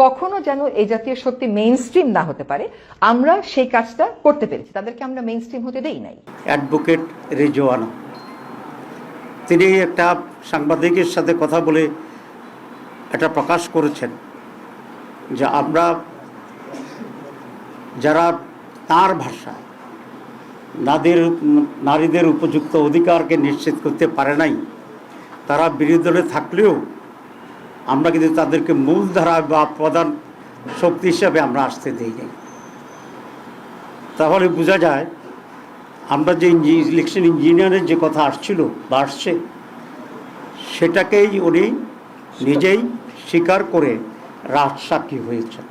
কখনো যেন এই জাতীয় শক্তি মেইন স্ট্রিম না হতে পারে, আমরা সেই কাজটা করতে পেরেছি। তাদেরকে আমরা মেইন স্ট্রিম হতে দেই নাই। অ্যাডভোকেট রেজওয়ানা তিনি একটা সাংবাদিকের সাথে কথা বলে এটা প্রকাশ করেছেন যে আমরা যারা তার ভাষায় নারীদের উপযুক্ত অধিকারকে নিশ্চিত করতে পারে নাই, তারা বিরোধী দলে থাকলেও আমরা কিন্তু তাদেরকে মূলধারা বা প্রধান শক্তি হিসাবে আমরা আসতে দিই নাই। তাহলে বোঝা যায় আমরা যে ইলেকশন ইঞ্জিনিয়ারের যে কথা আসছিল বা আসছে, সেটাকেই উনি নিজেই স্বীকার করে রাজসাক্ষী হয়েছেন।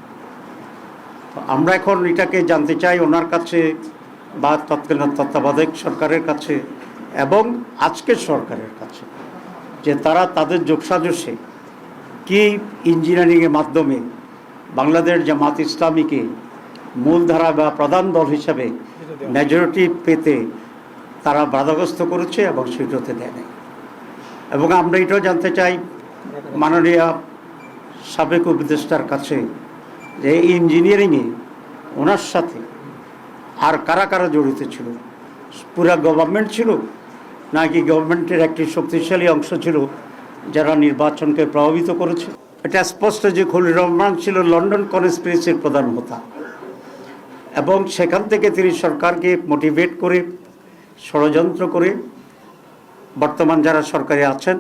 আমরা এখন এটাকে জানতে চাই ওনার কাছে বা তৎকালীন তত্ত্বাবধায়ক সরকারের কাছে এবং আজকের সরকারের কাছে, যে তারা তাদের যোগসাজশে কি ইঞ্জিনিয়ারিংয়ের মাধ্যমে বাংলাদেশ জামাত ইসলামীকে মূলধারা বা প্রধান দল হিসাবে মেজরিটি পেতে তারা বাধাগ্রস্ত করেছে এবং সেটা হতে দেয় নাই। এবং আমরা এটাও জানতে চাই মাননীয় সাবেক উপদেষ্টার কাছে যে ইঞ্জিনিয়ারিংয়ে ওনার সাথে আর কারা কারা জড়িত ছিল, পুরা গভর্নমেন্ট ছিল নাকি গভর্নমেন্টের একটি শক্তিশালী অংশ ছিল যারা নির্বাচনকে প্রভাবিত করেছে। এটা স্পষ্ট যে খলিল রহমান ছিল লন্ডন কনস্পিরেসির প্রধান হোতা এবং সেখান থেকে তিনি সরকারকে মোটিভেট করে ষড়যন্ত্র করে বর্তমান যারা সরকারে আছেন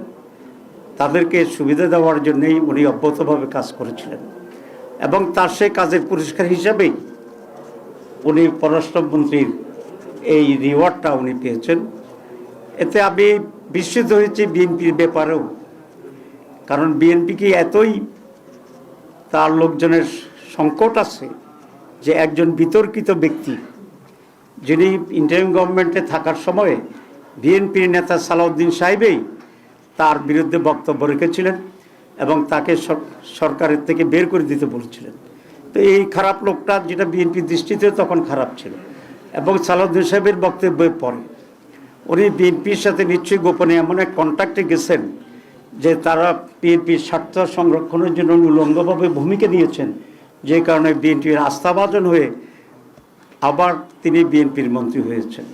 তাদেরকে সুবিধা দেওয়ার জন্যই উনি অব্যাহতভাবে কাজ করেছিলেন এবং তার সেই কাজের পুরস্কার হিসাবেই উনি পররাষ্ট্রমন্ত্রীর এই রিওয়ার্ডটা উনি পেয়েছেন। এতে আমি বিস্মিত হয়েছি বিএনপির ব্যাপারেও, কারণ বিএনপিকে এতই তার লোকজনের সংকট আছে যে একজন বিতর্কিত ব্যক্তি যিনি ইন্টারিম গভর্নমেন্টে থাকার সময়ে বিএনপির নেতা সালাউদ্দিন সাহেবই তার বিরুদ্ধে বক্তব্য রেখেছিলেন এবং তাকে সরকারের থেকে বের করে দিতে বলেছিলেন। তো এই খারাপ লোকটা, যেটা বিএনপির দৃষ্টিতে তখন খারাপ ছিল, এবং সালাউদ্দিন সাহেবের বক্তব্যের পরে উনি বিএনপির সাথে নিশ্চয়ই গোপনে এমন এক কন্ট্যাক্টে গেছেন যে তারা বিএনপির স্বার্থ সংরক্ষণের জন্য উলঙ্গভাবে ভূমিকা নিয়েছেন, যে কারণে বিএনপির আস্থাভাজন হয়ে আবার তিনি বিএনপির মন্ত্রী হয়েছেন।